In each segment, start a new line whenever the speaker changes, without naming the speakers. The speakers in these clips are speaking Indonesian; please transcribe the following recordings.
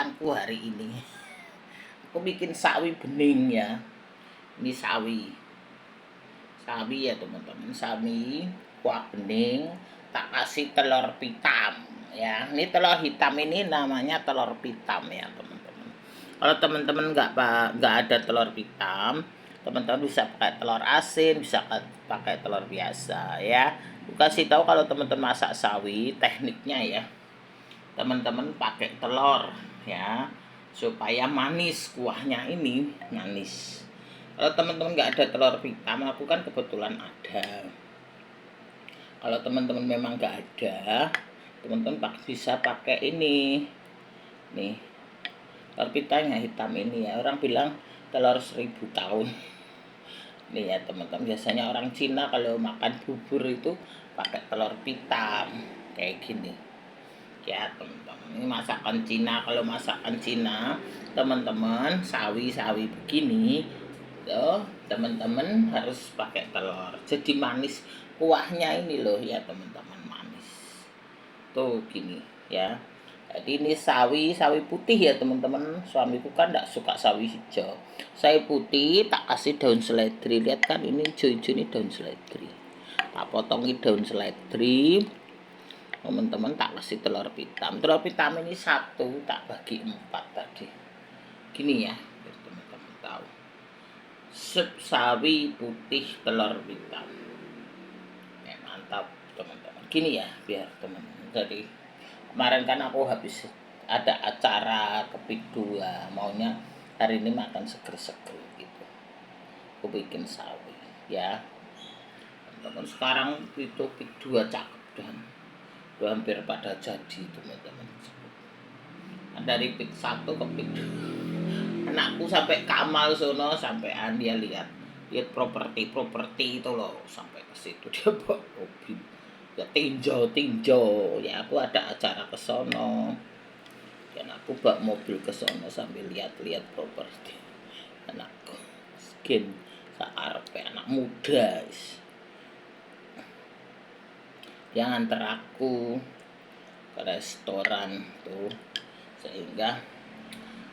masakanku hari ini. Aku bikin sawi bening ya. Ini sawi. Sawi ya teman-teman. Sawi kuah bening. Tak kasih telur pitam ya. Ini telur hitam ini namanya telur pitam ya teman-teman. Kalau teman-teman nggak ada telur pitam, teman-teman bisa pakai telur asin, bisa pakai telur biasa ya. Aku kasih tahu kalau teman-teman masak sawi, tekniknya ya. Teman-teman pakai telur ya, supaya manis, kuahnya ini manis. Kalau teman-teman nggak ada telur hitam, aku kan kebetulan ada. Kalau teman-teman memang nggak ada, teman-teman bisa pakai ini nih, telur pitanya hitam ini ya. Orang bilang telur 1000 tahun nih ya teman-teman. Biasanya orang Cina kalau makan bubur itu pakai telur pitam kayak gini ya teman-teman. Ini masakan Cina. Kalau masakan Cina teman-teman, sawi-sawi begini tuh teman-teman harus pakai telur, jadi manis kuahnya ini loh ya teman-teman, manis tuh gini ya. Jadi ini sawi putih ya teman-teman. Suamiku kan tidak suka sawi hijau, sawi putih. Tak kasih daun seledri, lihat kan ini hijau-hijau, ini daun seledri. Tak potongi daun seledri teman-teman. Tak kasih telur pitam. Telur pitam ini satu tak bagi 4 tadi gini ya, biar teman-teman tahu. Sup sawi putih telur pitam ya, mantap teman-teman. Gini ya biar teman-teman. Jadi kemarin kan aku habis ada acara ke Pik 2, maunya hari ini makan seger-seger gitu. Aku bikin sawi ya teman-teman. Sekarang itu Pik 2 cakep dan udah hampir pada jadi teman-teman. Dari Pik 1 ke Pik 2, anakku sampai Kamal sono, sampai dia lihat properti itu loh, sampai ke situ dia bawa mobil ya, tinjau ya. Aku ada acara ke sono dan aku bawa mobil ke sono sambil lihat-lihat properti. Anakku skin saarpe, anak muda dia nganter aku ke restoran tuh, sehingga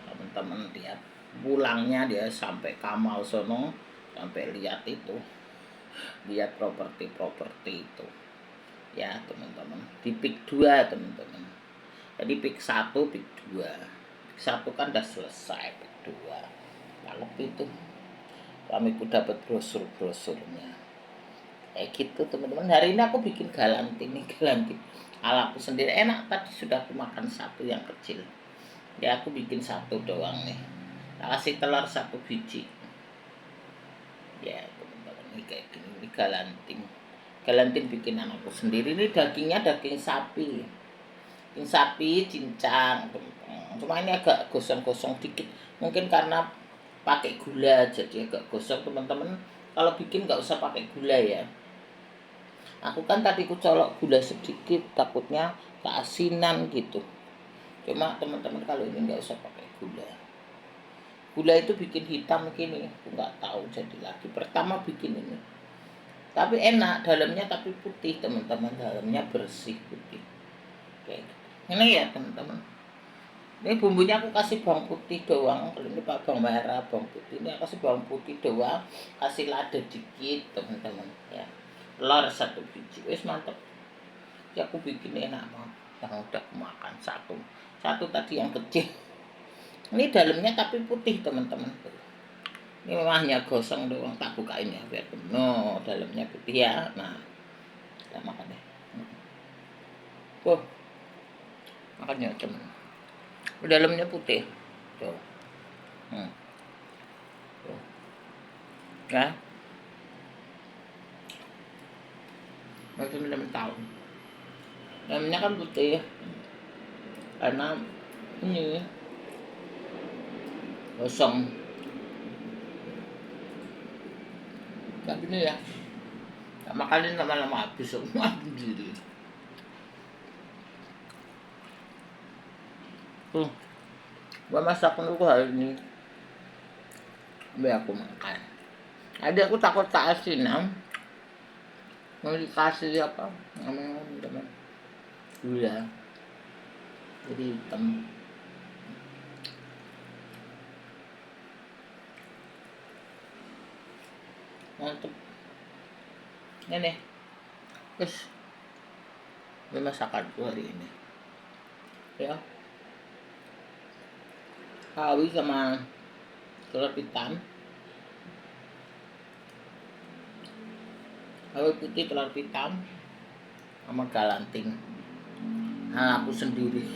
teman-teman lihat pulangnya dia sampai Kamal sono, sampai lihat itu, lihat properti itu ya teman-teman. Di Pik 2 teman-teman. Jadi Pik 1 Pik 2, Pik 1 kan udah selesai, Pik 2 lalu itu suamiku dapat brosur-brosurnya kayak gitu teman-teman. Hari ini aku bikin galantin alaku sendiri, enak. Tadi sudah aku makan satu yang kecil ya, aku bikin satu doang nih. Kasih telur 1 biji ya teman-teman. Ini kayak gini, ini galantin bikin anakku sendiri. Ini dagingnya daging sapi cincang teman-teman. Cuma ini agak gosong-gosong dikit, mungkin karena pakai gula jadi agak gosong teman-teman. Kalau bikin nggak usah pakai gula ya. Aku kan tadi ku colok gula sedikit, takutnya keasinan gitu. Cuma teman-teman kalau ini nggak usah pakai gula. Gula itu bikin hitam gini, aku nggak tahu jadi lagi. Pertama bikin ini, tapi enak dalamnya, tapi putih teman-teman. Dalamnya bersih putih kayak gitu. Ini ya teman-teman. Ini bumbunya aku kasih bawang putih doang. Kalau ini bawang merah, bawang putih. Ini aku kasih bawang putih doang, kasih lada dikit teman-teman ya. Telur 1 biji, wis mantep ya. Aku bikin enak banget. Yang udah aku makan satu tadi yang kecil. Ini dalamnya tapi putih teman-teman. Ini memang hanya gosong doang, tak bukain ya biar dalamnya putih ya. Nah kita makan deh. Makannya teman, dalamnya putih tuh. Tuh ya, masih teman tahu dalamnya kan putih karena ini gosong. Tapi ini ya tak makanin lama-lama habis semua sendiri. Gua masak dulu hari ini biar aku makan. Tadi aku takut tak asinan, mau dikasih apa namanya teman gula jadi hitam. mantep. Ini wis ini masakanku hari ini ya, sawi sama telur hitam, sawi putih, telur hitam sama galanting. Aku sendiri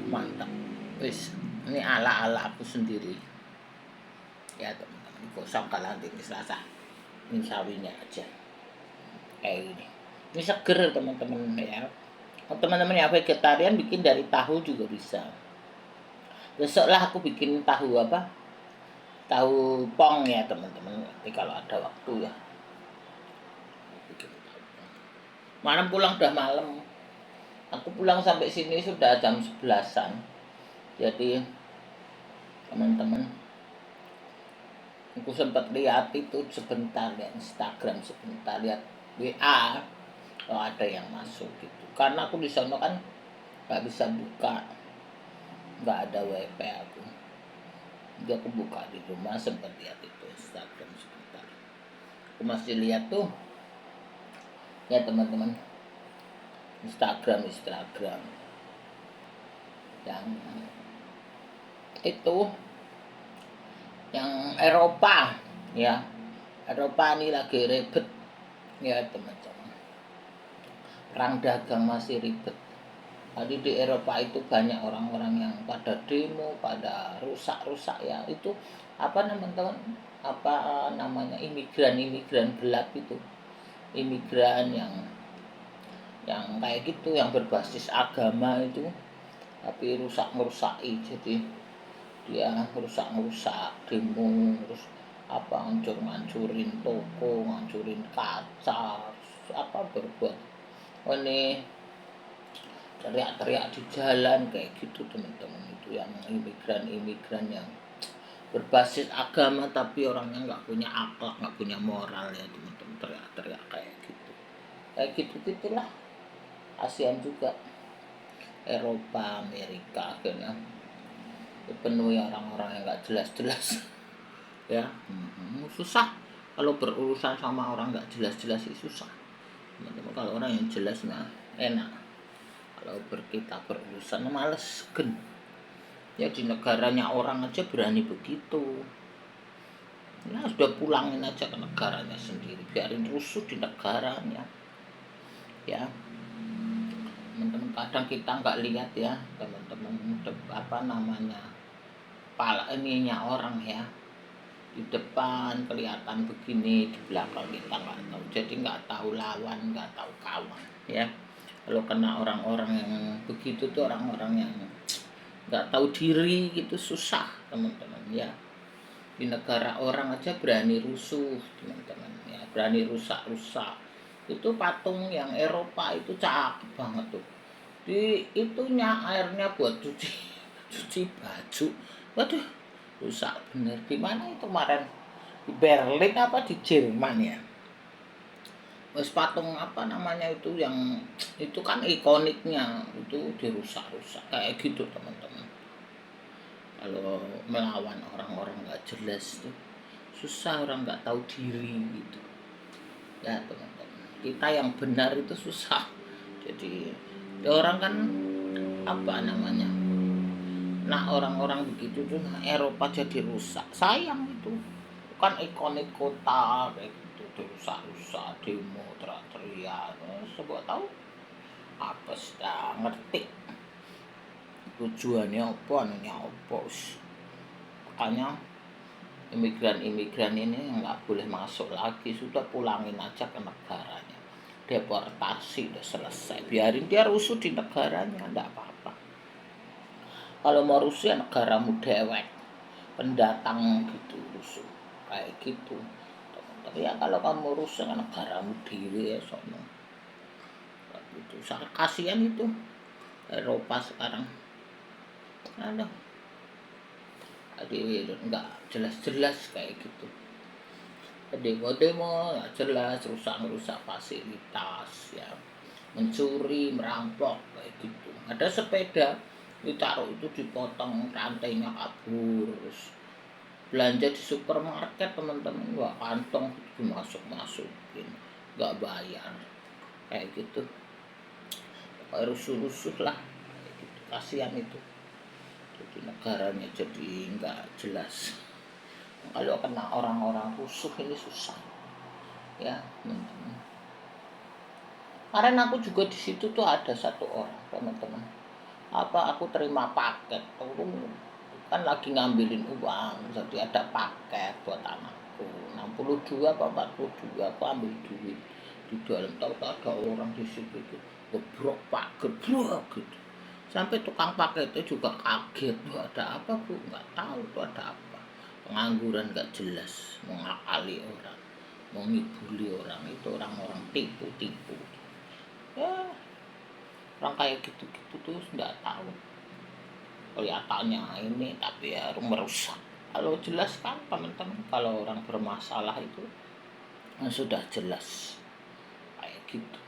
mantap. Wis ini ala aku sendiri ya teman-teman. Gosok galanting selasa ini sawinya aja kayak gini. Ini seger teman-teman ya. Teman-teman yang vegetarian bikin dari tahu juga bisa. Besoklah aku bikin tahu apa? Tahu pong ya teman-teman. Nanti kalau ada waktu ya. Malam pulang udah malam. Aku pulang sampai sini sudah jam 11-an. Jadi teman-teman, aku sempat lihat itu sebentar, lihat Instagram sebentar, lihat WA, kalau ada yang masuk gitu. Karena aku di sana kan nggak bisa buka, nggak ada wifi aku. Jadi aku buka di rumah, sempat lihat itu Instagram sebentar. Aku masih lihat tuh ya teman-teman, Instagram yang itu yang Eropa ya. Eropa ini lagi ribet ya teman-teman, perang dagang masih ribet. Tadi di Eropa itu banyak orang-orang yang pada demo, pada rusak-rusak ya. Itu apa teman-teman, apa namanya, imigran gelap itu, imigran yang kayak gitu, yang berbasis agama itu tapi rusak-merusaki. Jadi dia rusak-merusak demo, terus apa, ngancurin toko, ngancurin kaca, apa berbuat ini, teriak-teriak di jalan kayak gitu teman-teman. Itu yang imigran yang berbasis agama tapi orangnya nggak punya akhlak, nggak punya moral ya teman-teman, teriak-teriak kayak gitu gitulah. ASEAN juga, Eropa, Amerika akhirnya dipenuhi orang-orang yang nggak jelas-jelas ya. Susah kalau berurusan sama orang nggak jelas-jelas itu susah teman-teman. Kalau orang yang jelas mah enak. Kalau kita berurusan males gen ya. Di negaranya orang aja berani begitu ya, sudah pulangin aja ke negaranya sendiri, biarin rusuh di negaranya ya teman-teman. Kadang kita nggak lihat ya teman-teman, apa namanya, pala ininya orang ya, di depan kelihatan begini, di belakang kita nggak tahu. Jadi nggak tahu lawan, nggak tahu kawan ya. Kalau kena orang-orang yang begitu tuh, orang-orang yang nggak tahu diri gitu, susah teman-teman ya. Di negara orang aja berani rusuh teman-teman ya, berani rusak-rusak. Itu patung yang Eropa itu cakep banget tuh. Di itunya airnya buat cuci baju. Waduh, rusak bener. Di mana itu kemarin? Di Berlin apa di Jerman ya? Wes patung apa namanya itu, yang itu kan ikoniknya itu dirusak-rusak kayak gitu teman-teman. Kalau melawan orang-orang nggak jelas tuh susah, orang nggak tahu diri gitu ya teman-teman. Kita yang benar itu susah. Jadi orang kan apa namanya, nah orang-orang begitu tuh, nah Eropa jadi rusak, sayang itu kan ikonik kota kayak gitu dirusak-rusak, demo, teriak-teriak. Sebuah tahu apa sudah ngerti tujuannya apa, anunya apa. Makanya imigran ini nggak boleh masuk lagi, sudah pulangin aja ke negaranya, deportasi udah selesai, biarin dia rusuh di negaranya, enggak apa-apa. Kalau mau rusuh ya negaramu dewek, pendatang gitu rusuh kayak gitu. Tapi ya kalau kamu rusuh kan negaramu dewe ya sono gitu. Sangat kasihan itu Eropa sekarang. Aduh, jadi nggak jelas-jelas kayak gitu. Demo-demo nggak jelas, rusak fasilitas ya, mencuri, merampok kayak gitu. Ada sepeda ditaruh itu, dipotong rantainya, kabur, terus belanja di supermarket teman-teman, nggak kantong dimasuk-masukin, nggak bayar kayak gitu, kayak rusuh-rusuh lah kayak gitu. Kasihan itu, jadi negaranya jadi nggak jelas. Kalau kena orang-orang rusuh ini susah ya teman-teman. Kemarin aku juga di situ tuh ada satu orang teman-teman, aku terima paket, aku kan lagi ngambilin uang, jadi ada paket buat anakku 62 apa 42, aku ambil duit di dalam, tahu ada orang di situ itu gebrok pak, gebrok gitu, sampai tukang paketnya juga kaget, tuh ada apa bu, nggak tahu tuh ada apa, pengangguran nggak jelas, mengakali orang, mau ngibuli orang, itu orang-orang tipu-tipu ya, orang kayak gitu-gitu tuh nggak tahu, kelihatannya ini tapi ya merusak. Kalau jelas kan teman-teman, kalau orang bermasalah itu sudah jelas kayak gitu.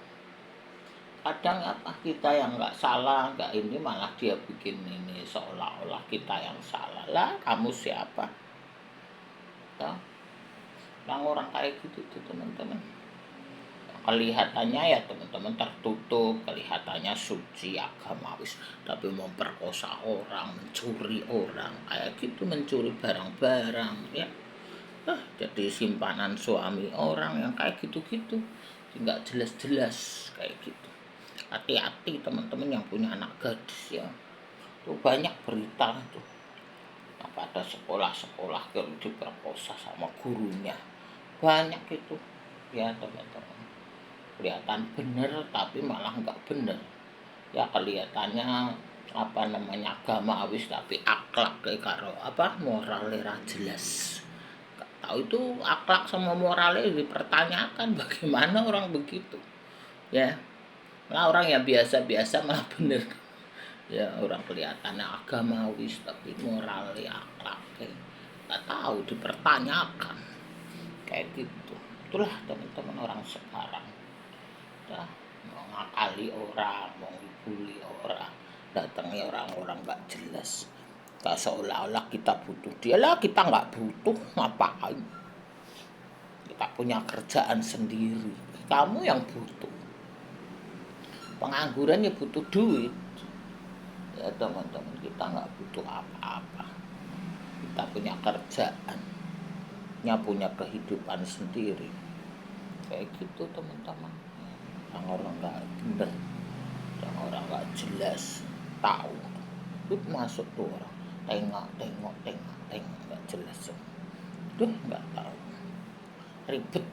Kadang apa kita yang nggak salah, nggak ini, malah dia bikin ini seolah-olah kita yang salah. Lah kamu siapa? Tahu? Orang-orang kayak gitu tuh teman-teman, kelihatannya ya teman-teman tertutup, kelihatannya suci agamawis, tapi memperkosa orang, mencuri orang kayak gitu, mencuri barang-barang ya, jadi simpanan suami orang yang kayak gitu-gitu, nggak jelas-jelas kayak gitu. Hati-hati teman-teman yang punya anak gadis ya, tuh banyak berita tuh apa ada sekolah-sekolah yang diperkosa sama gurunya, banyak itu ya teman-teman. Kelihatan bener tapi malah nggak bener ya, kelihatannya apa namanya agamawis tapi akhlak kayak karo apa moralnya jelas, nggak tahu itu akhlak sama moralnya dipertanyakan. Bagaimana orang begitu ya, malah orang yang biasa-biasa malah bener ya, orang kelihatannya agamawis tapi moralnya akhlaknya nggak tahu, dipertanyakan kayak gitu. Itulah teman-teman orang sekarang ya, mau ngakali orang, mau ngibuli orang, datangnya orang-orang nggak jelas, gak seolah-olah kita butuh dia, lah kita nggak butuh, ngapain, kita punya kerjaan sendiri, kamu yang butuh, pengangguran ya butuh duit ya teman-teman, kita nggak butuh apa-apa, kita punya kerjaan, punya kehidupan sendiri kayak gitu teman-teman. Orang nggak bener, orang nggak jelas, tahu itu masuk tuh orang tengok nggak jelas tuh, nggak tahu, ribet,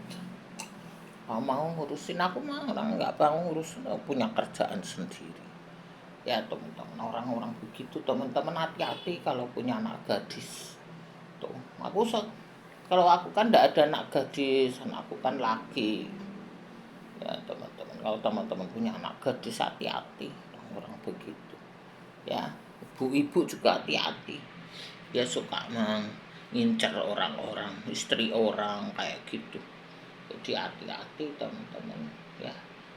mau ngurusin aku mah, orang nggak mau ngurusin, punya kerjaan sendiri ya teman-teman. Orang-orang begitu teman-teman, hati-hati kalau punya anak gadis tuh. Kalau aku kan nggak ada anak gadis, anakku kan laki ya teman-teman. Kalau teman-teman punya anak gadis hati-hati orang begitu ya, ibu-ibu juga hati-hati, dia suka mengincar orang-orang, istri orang kayak gitu, jadi hati-hati teman-teman ya,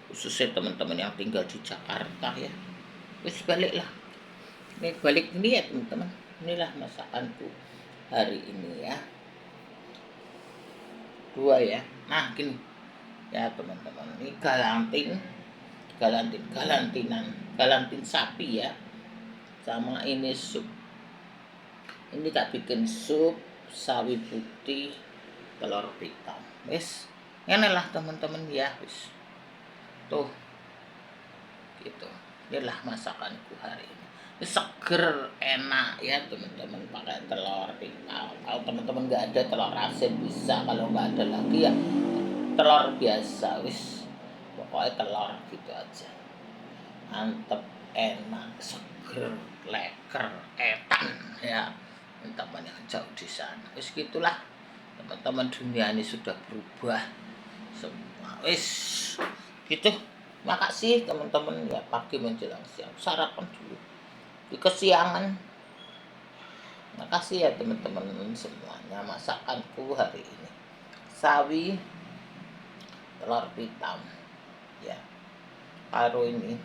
khususnya teman-teman yang tinggal di Jakarta ya. Terus balik ini ya teman-teman, inilah masakanku hari ini ya, 2 ya. Nah gini ya teman-teman, ini galantin sapi ya, sama ini sup, ini tak bikin sup sawi putih telur hitam, wis ngene lah teman-teman ya, wis tuh gitu. Inilah masakanku hari ini, ini seger enak ya teman-teman, pakai telur hitam. Kalau teman-teman nggak ada telur asin bisa, kalau nggak ada lagi ya telur biasa, wis pokoknya telur gitu aja, mantep, enak, seger, leker, etan ya teman-teman yang jauh di sana. Wis gitulah teman-teman, dunia ini sudah berubah semua, wis gitu. Makasih teman-teman ya, pagi menjelang siang sarapan dulu di kesiangan. Makasih ya teman-teman semuanya, masakanku hari ini sawi telur hitam ya, karo ini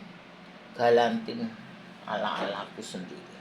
galantin ala-alaku sendiri.